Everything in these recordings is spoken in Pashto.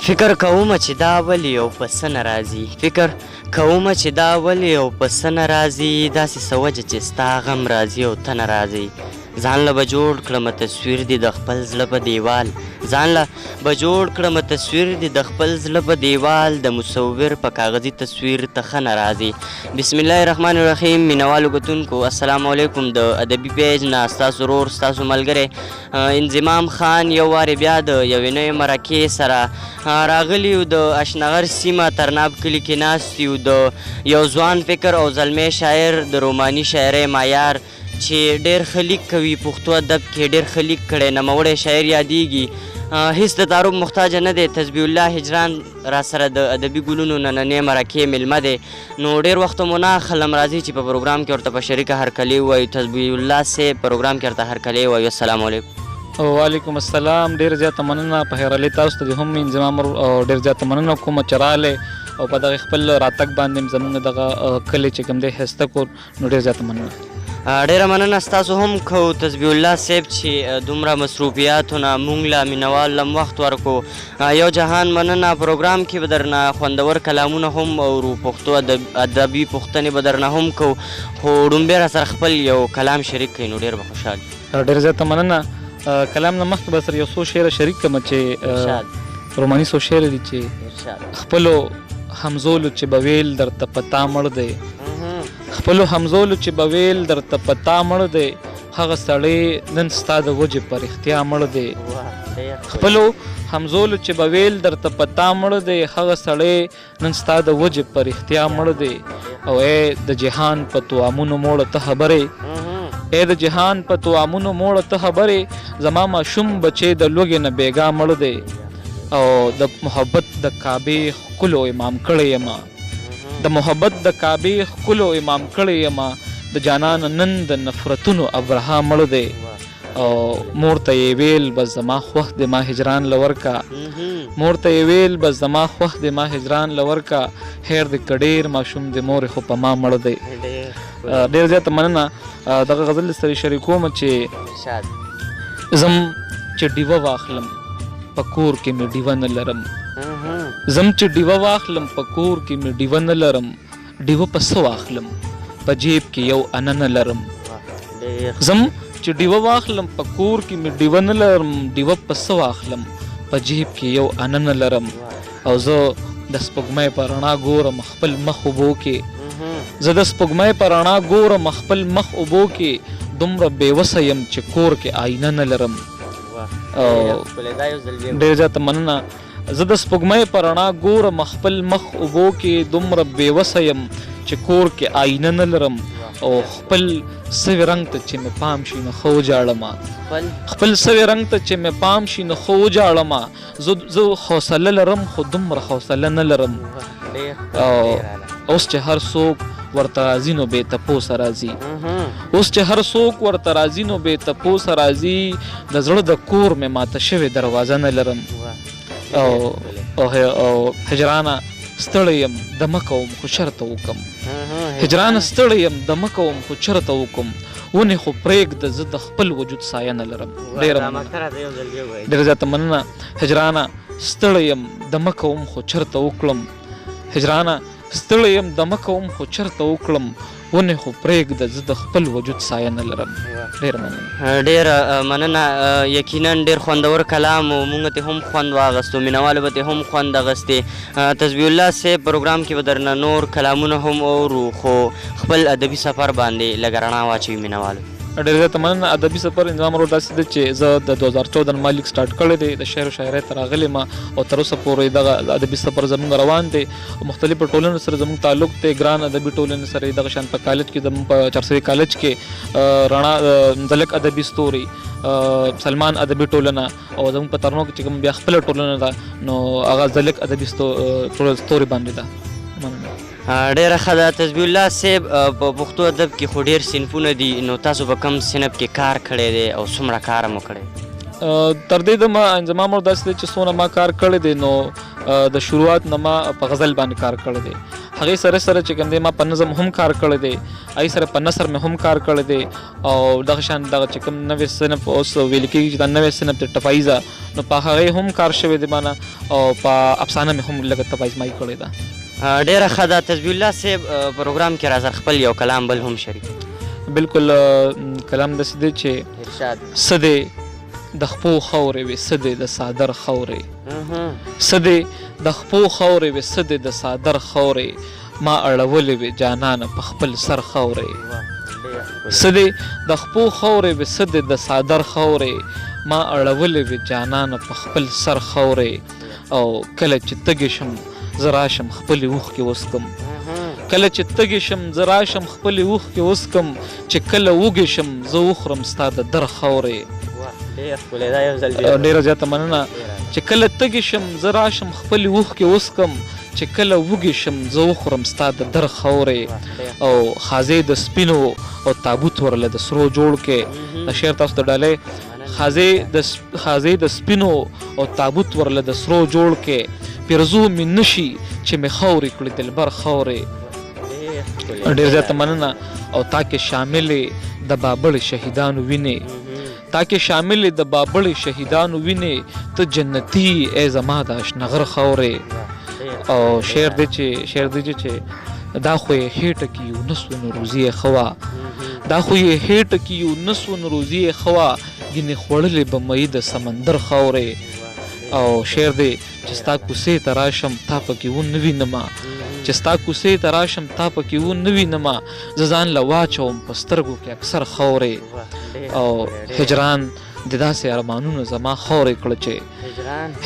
فکر کومه چې دا ولې او په څه نه راځي فکر کومه چې دا ولې او په څه نه راځي داسې څه وجه چې ستا غم راځي او ته نه راځي ځان له به جوړ کړمه تصویر دې د خپل زړه په دیوال ځان له به جوړ کړمه تصویر دې د خپل زړه په دیوال د مصور په کاغذي تصویر ته ښه نه راځي بسم الله الرحمن الرحیم مینوالو کتونکو السلام علیکم د ادبي پیج نه ستاسو ورور ستاسو ملګری انضمام خان یو وارې بیا د یوې نوې مرکې سره راغلي یو د اشنغر سیمه ترناب کلي کې ناست یو د یو ځوان فکر او زلمی شاعر د روماني شاعرۍ معیار چې ډېر ښه لیک کوي پښتو ادب کې ډېر ښه لیک کړی نوموړی شاعر یادیږي هیڅ د تعارف محتاجه نه دی تسبیح الله هجران را سره د ادبي ګلونو نننۍ مرکې میلمه دی نو ډېر وخت مو نه اخلم راځي چې په پروګرام کې ورته په شریکه هرکلی ووایو تسبیح الله صاحب پروګرام کې ورته هرکلی ووایو السلام علیکم وعلیکم السلام ډېر زیاته مننه په خیرالي تاسو ته هم انضمام ډېر زیاته مننه کوم چې راغلی او په دغه خپل راتګ باندې زموږ دغه کلی چې کوم دی ښایسته کور نو ډېر زیاته مننه ډېره مننه ستاسو هم کو تسبیح الله صاحب چې دومره مصروفیاتو نه موږ له مینوال لم وخت ورکو یو جهان مننه پروګرام کې به درنه خوندور کلامونه هم اورو پښتو ادبي پوښتنې به درنه هم کو خو ډومبې را سره خپل یو کلام شریک کړئ نو ډېر به خوشحال ډېر زیاته مننه کلام نه مخکې به سره یو څو شعره شریک کړم چې روماني څو شعر دي چې خپلو همزولو چې به ویل درته پتا مړ دی خپلو همزولو چې به ویل درته پتا مړ دی هغه سړی نن ستا د وجې په رښتیا مړ دی خپلو همزولو چې به ویل درته پتا مړ دی هغه سړی نن ستا د وجې په رښتیا مړ دی او ای د جهان په توامونو موړه ته خبرې ای د جهان په توامونو موړه ته خبرې زما ماشوم بچې د لوږې نه بېګا مړ دی او د محبت د کعبې ښکلو امام کړی یمه د محبت د کعبې ښکلو امام کړی یمه د جانان نن د نفرتونو ابرها مړ دی او مور ته یې ویل بس زما خوښ دی ما هجران له ورکه مور ته یې ویل بس زما خوښ دی ما هجران له ورکه خیر د که ډېر ماشوم د مورې خو په ما مړ دی ډېر زیاته مننه دغه غزل سره شریکوم چې زم چې ډیوه واخلم په کور کې مې ډیوه نه لرم زم چې ډیوه واخلم په کور کې مې ډیوه نه لرم ډیوه په څه واخلم په جیب کې یو انه نه لرم زم چې ډیوه واخلم په کور کې مې ډیوه نه لرم ډیوه په څه واخلم په جیب کې یو انه نه لرم او زه د سپوږمۍ په رڼا ګورم خپل مخ اوبو کې زه د سپوږمۍ په رڼا ګورم خپل مخ اوبو کې دومره بېوسه یم چې کور کې آینه نه لرم ډېر زیاته مننه زه د سپوږمۍ په رڼا ګورم خپل مخ اوبو کې دومره بېوسه یم چې کور کې آینه نه لرم او خپل سوي رنګ ته چې مې پام شي نو ښه وجاړمه خپل سوي رنګ ته چې مې پام شي نو ښه وجاړمه زه حوصله لرم خو دومره حوصله نه لرم اوس چې هر څوک ورته راځي نو بې تپوسه راځي اوس چې هر څوک ورته راځي نو بې تپوسه راځي د زړه د کور مې ماته شوې دروازه نه لرم او هجرانه ستړی یم دمه کوم خو چرته وکم هجرانه ستړی یم دمه کوم خو چرته وکم ونې خو پرېږده زه د خپل وجود سایه نه لرم ډېره زیاته مننه هجرانه ستړی یم دمه کوم خو چرته وکړم هجرانه ستړی یم دمه کوم خو چرته وکړم ونې خو پرېږده زه د خپل وجود سایه نه لرم ډېره مننه ډېره مننه یقینا ډېر خوندور کلام و موږ ته هم خوند واغستو مینوالو به ته هم خوند اغستې تسبیح الله صاحب پروګرام کې به درنه نور کلامونه هم اورو خو خپل ادبي سفر باندې لږه رڼا واچوي مینوالو ډېر زیاته مننه ادبي سفر انضمام ورور داسې دی چې زه د 2014 ما لیک سټارټ کړی دی د شعر و شاعرۍ ته راغلی ما او تر اوسه پورې دغه ادبي سفر زموږ روان دی مختلفو ټولنو سره زموږ تعلق دی ګران ادبي ټولنې سره دغه شان په کالج کې زموږ په چارسوي کالج کې رڼا ځلک ادبي ستوري سلمان ادبي ټولنه او زموږ په ترنو کې چې کوم بیا خپله ټولنه ده نو هغه ځلک ادبي ستوري باندې ده مننه ډېره ښه ده تسبیح الله صاحب په پښتو ادب کې خو ډېر صنفونه دي نو تاسو په کوم صنف کې کار کړی دی او څومره کار مو کړی تر دې دمه انضمام ورور داسې دی چې څونه ما کار کړی دی نو د شروعات نه ما په غزل باندې کار کړی دی هغې سره سره چې کوم دی ما په نظم هم کار کړی دی، هغې سره په نثر مې هم کار کړی دی، او دغه شان دغه چې کوم نوی صنف اوس ویل کېږي چې دا نوی صنف دی ټپایزه، نو په هغې هم کار شوی دی مانه، او په افسانه مې هم لږه تپایزمایي کړې ده. ډېره ښه ده. تسبیح الله صاحب پروګرام کې راسره خپل یو کلام بل هم شریک. بالکل کلام داسې دی چې څه دی د خپو خاورې وې څه دی د صادر خاورې، څه دی د خپو خاورې وې څه دی د صادر خاورې، ما اړولې وې جانانه په خپل سر خاورې، څه دی د خپو خاورې وې څه دی د صادر خاورې، ما اړولې وې جانانه په خپل سر خاورې، او کله چې تږې شم زه راشم خپلې اوښکې وڅکم، کله چې تږې شم زه راشم خپلې اوښکې وڅکم، چې کله وږې شم زه وخورم ستا د در خاورې. ډېره زیاته مننه. چې کله تږې شم زه راشم خپلې اوښکې وڅکم، چې کله وږې شم زه وخورم ستا د در خاورې، او خازې د سپینو او تابوت ورله د سرو جوړ کې. د شعر تاسو ته ډالۍ. خازې د سپینو او تابوت ورله د سرو جوړ کې، پیرزو مې نشي چې مې خاورې کړې دلبر خاورې. ډېر زیاته مننه. او تاکې شاملې د بابړې شهیدانو وینې، تاکې شاملې د بابړې شهیدانو وینې، ته جنتي ای زما د اشنغر خاورې. او شعر دی چې دا خو یې هېټه کې یو نسو نو روزي یې ښه وه، دا خو یې هېټه کې یو نسو نو روزي یې ښه وه، ګینې خوړلې به مې د سمندر خاورې. او شعر دی چې ستا کوڅې ته راشم تا پکې ونه وینمه، چې ستا کوڅې ته راشم تا پکې ونه وینمه، زه ځان له واچوم په سترګو کې اکثر خاورې. او هجران د داسې ارمانونو زما خاورې کړه چې،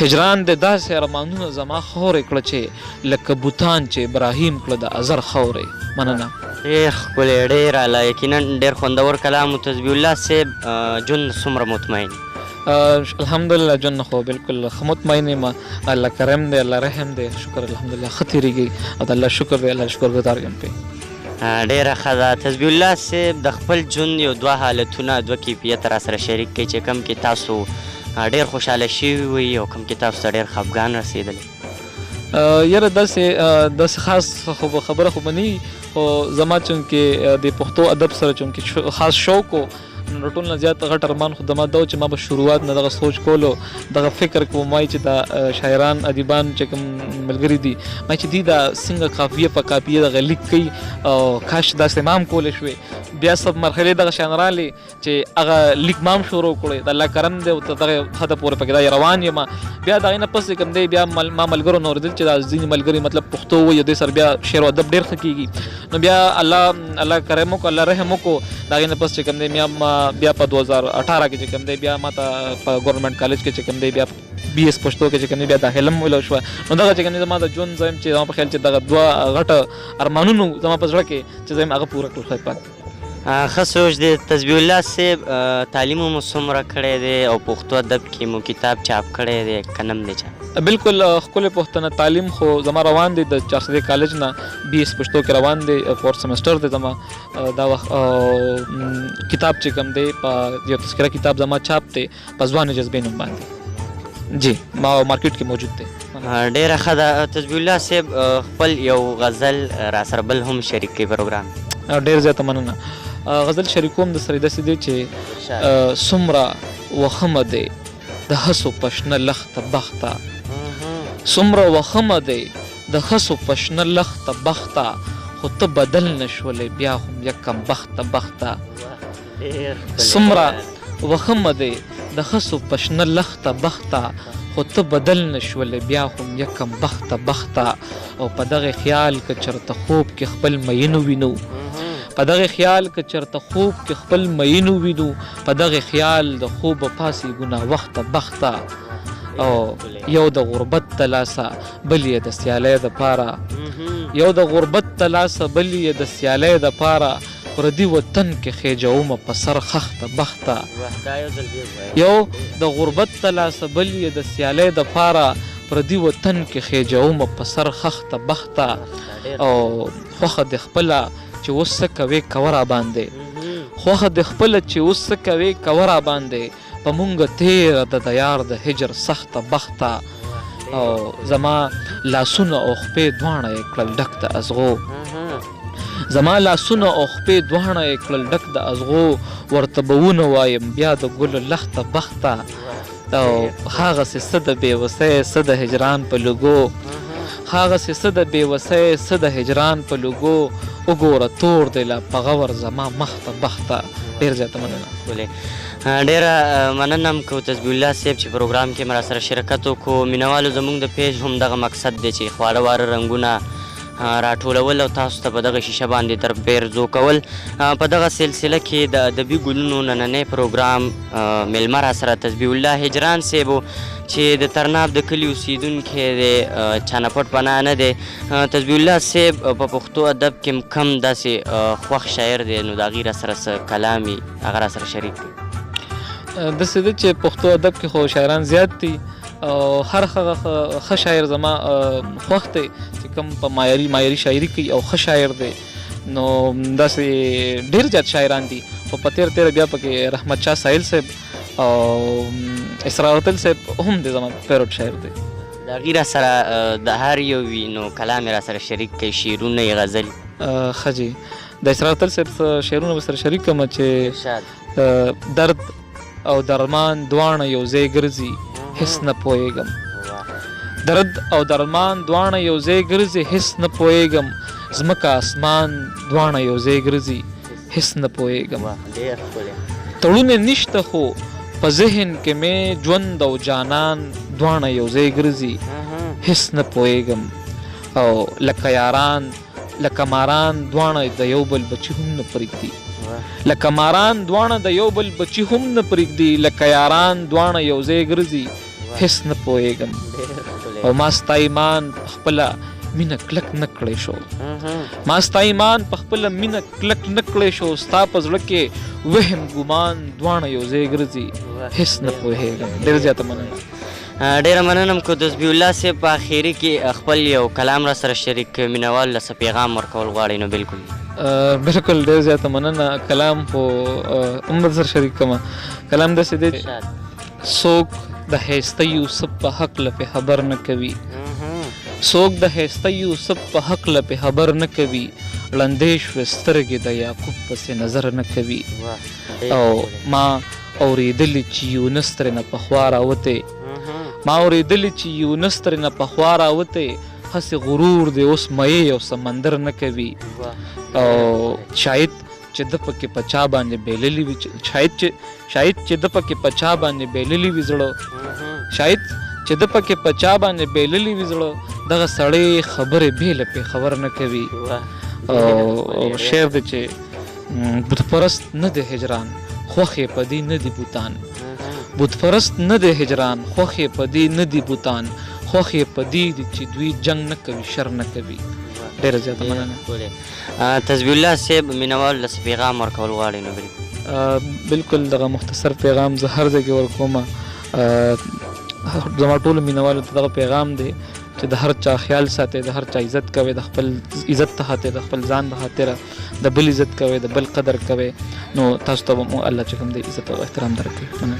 هجران د داسې ارمانونو زما خاورې کړه چې، لکه بوتان چې ابراهیم کړه د ازر خاورې. مننه. ډېر ښکلی، ډېر اعلی، یقینا ډېر خوندور کلام و. تسبیح الله صاحب ژوند څومره مطمئن؟ الحمدلله ژوند خو بالکل ښه مطمئن یم، الله کرم دی، الله رحم دی، شکر الحمدلله ښه تېرېږي، او د الله شکر دی، الله شکر ګزار یم پرې. ډېره ښه ده. تسبیح الله صاحب د خپل ژوند یو دوه حالتونه، دوه کیفیته را سره شریک کړئ چې کوم کې تاسو ډېر خوشحاله شوي وئ او کوم کې تاسو ته ډېر خفګان رسېدلی. یاره داسې خاص خبره خو به نه وي، خو زما چونکې د پښتو ادب سره چونکې خاص شوق و، نو ټول نه زیات غټ ارمان خو زما دا و چې ما به شروعات نه دغه سوچ کولو، دغه فکر کوم وایي چې دا شاعران ادیبان چې کوم ملګري دي، ما چې دوی دا څنګه قافیه په قافیه دغه لیک کوي، او کاش داسې ما هم کولی شوې. بیا سب مرحلې دغه شیان رالې چې هغه لیک ما هم شروع کړی، د الله کرم دی، او دغه حده پورې پکې دا روان یم. بیا د هغې نه پس کوم دی بیا ما ملګرو نه اورېدل چې دا ځینې ملګري مطلب پښتو وایي، دوی سره بیا شعر و ادب ډېر ښه کېږي. نو بیا الله کرم وکړو، الله رحم وکړو. د هغې نه پس چې کوم دی بیا په 2018 کې چې کوم دی بیا ما ته په ګورنمنټ کالج کې چې کوم دی بیا BS پښتو کې چې کوم دی بیا داخله هم ویلو شوه. نو دغه چې کوم دی زما د ژوند زه یم چې زما په خیال چې دغه دوه غټه ارمانونو زما په زړه کې چې زه یم هغه پوره کړل. خدای پاک ښه سوچ دی. تسبیح الله صاحب تعلیم مو څومره کړی دی او پښتو ادب کې مو کتاب چاپ کړی دی که نم دی چاپ؟ بالکل ښکلی پوښتنه. تعلیم خو زما روان دی د چارسدې کالج نه BS پښتو کې روان دی، 4 سمسټر دی زما دا وخت. کتاب چې کوم دی په یو تذکره کتاب زما چاپ دی په ځوان جذبې نوم باندې، جی ما مارکیټ کې موجود دی. ډېره ښه ده. تسبیح الله صاحب خپل یو غزل را سره بل هم شریک کړي پروګرام. ډېر زیاته مننه. غزل شریکوم د سره داسې دی چې څومره وخمه دی د هسو پشنه لخته بخته، څومره وخمه دی د هسو پشنه لخته بخته، خو ته بدل نشولې بیا هم یکم بخته بخته. څومره وخمه دی د هسو پشنه لخته بخته، خو ته بدل نشولې بیا هم یکم بخته بخته. او په دغه خیال که چرته خوب کې خپل مینو وینو، په دغه خیال که چرته خوب کې خپل مینو وینو، په دغه خیال د خوب پاسې ګناه وخته بخته. او یو د غربت تلاسه بل یې د سیالۍ دپاره، یو د غربت تلاسه بل یې د سیالۍ دپاره، پردي وطن کې خېجومه په سر خخته بخته. یو د غربت تلاسه بل یې د سیالۍ دپاره، پردي وطن کې خېجومه په سر خخته بخته. او خوښه د خپله چې اوس څه کوې کوه را باندې، خوښه د خپله چې اوس څه کوې کوه را باندې، په مونږ تېره د یار د هجر سخته بخته. او زما لاسونه او خپې دواړه یې کړل ډک د ازغو زما لاسونه او خپې دواړه یې کړل ډک د ازغو ورته به ونوایم بیا د ګلو لخته بخته او هغسې څه د بېوسۍ څه د هجران په لوګو هغسې څه د بېوسۍ څه د هجران په لوګو وګوره تور دی لا په غور زما مخته بخته. ډېر زیاته مننه. ډېره مننه هم کوو تسبیح الله صاحب چې پروګرام کې مې راسره شرکت وکړو. مینوالو زموږ د پیج هم دغه مقصد دی چې خواړه واره رنګونه راټولول او تاسو ته په دغه شیشه باندې در پیرزو کول. په دغه سلسله کې د ادبي ګلونو نننی پروګرام میلمه راسره تسبیح الله هجران صاحب چې د ترناب د کلي اوسیدونکی دی، چا نه پټ پناه نه دی. تسبیح الله صاحب په پښتو ادب کې کم داسې خوښ شاعر دی نو د هغې راسره څه کلام وي هغه راسره شریک کړي. داسې ده چې پښتو ادب کې خو شاعران زیات دي او هر هغه ښه شاعر زما خوښ دی چې کوم په مایري شاعري کوي او ښه شاعر دی. نو داسې ډېر زیات شاعران دي خو په تېره بیا پکې رحمت شاه سایل صاحب او اسرار وتل صاحب هم دی زما فیوریټ شاعر دی. د هغې راسره د هر یو وي نو کلام یې راسره شریک کوي، شعرونه یې غزلي. ښه جي د اسرار وتل صاحب شعرونه به سره شریک کړم چې درد او درمان دواړه یو ځای ګرځي هیڅ نه پوهېږم. درد او درمان دواړه یو ځای ګرځي هیڅ نه پوهېږم. ځمکه اسمان دواړه یو ځای ګرځي هیڅ نه پوهېږم. تړونه نشته خو په ذهن کې مې ژوند او جانان دواړه یو ځای ګرځي هیڅ نه پوهېږم. او لکه یاران لکه ماران دواړه د یو بل بچي هم نه پرېږدي. لکه ماران دواړه د یو بل بچي هم نه پرېږدي. لکه یاران دواړه یو ځای ګرځي هیڅ نه پوهېږم. او ما ستا ایمان په خپله مینه کلک نه کړی شو. ما ستا ایمان په خپله مینه کلک نه کړی شو. ستا په زړه کې وهم ګمان دواړه یو ځای ګرځي هیڅ نه پوهېږم. ډېر زیاته مننه. ډېره مننه م کو تسبیح الله صاحب په اخري کې خپل یو کلام را سره شریک کړي، مینوالو له څه پیغام ورکول غواړئ نو بالکل. بالکل ډېر زیاته مننه. کلام خو هم در سره شریک کړم. کلام داسې دی څوک د هیسته یوسف په هکله پې خبر نه کوي. څوک د هیسته یوسف په هکله پې خبر نه کوي. ړندې شوې سترګې د یعقوب پسې نظر نه کوي. او ما اورېدلي چې یونس ترېنه پخوا راوتی. ما اورېدلي چې یونس ترېنه پخوا راوتی. هسې غرور دی اوس مئې او سمندر نه کوي. او شاید چې د پکې په چا باندې بیللي وي شاید چې د پکې په چا باندې بیللي وي زړه. شاید چې د پکې په چا باندې بیللي وي زړه. دغه سړی خبرې بېله پې خبر نه کوي. او شعر دی چې بتپرست نه دی هجران خوښ یې په دې نه دي بوتان. بتپرست نه دی هجران خوښ یې په دې نه دي بوتان. خوښ یې په دې دي چې دوی جنګ نه کوي شر نه کوي. ډېره زیاته مننه. تسبیح الله صاحب مینوالو له څه پیغام ورکول غواړئ نو بالکل. بالکل دغه مختصر پیغام زه هر ځای کې ورکوم. زما ټولو مینوالو ته دغه پیغام دی چې د هر چا خیال ساتئ، د هر چا عزت کوئ، د خپل عزت ته خاطر د خپل ځان د خاطره د بل عزت کوئ، د بل قدر کوئ. نو تاسو ته به الله چې کوم دی عزت او احترام درکوي. مننه.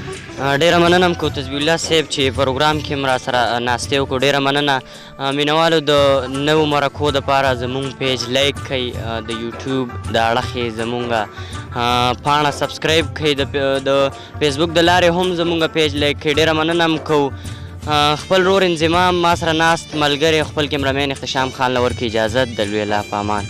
ډېره مننه م کو تسبیح الله صاحب چې پروګرام کې م راسره ناستې وکړو. ډېره مننه. مینوالو د نوو مرکو دپاره زموږ پیج لایک کړئ، د یوټیوب د اړخ یې زموږ پاڼه سبسکرایب کړئ، د فیسبوک د لارې هم زموږ پیج لایک کړئ. ډېره مننه م کوو. خپل رور انضمام ما سره ناست ملګری خپل کیمرامین اختشام خان له ورکړي اجازت د لوی الله په امان.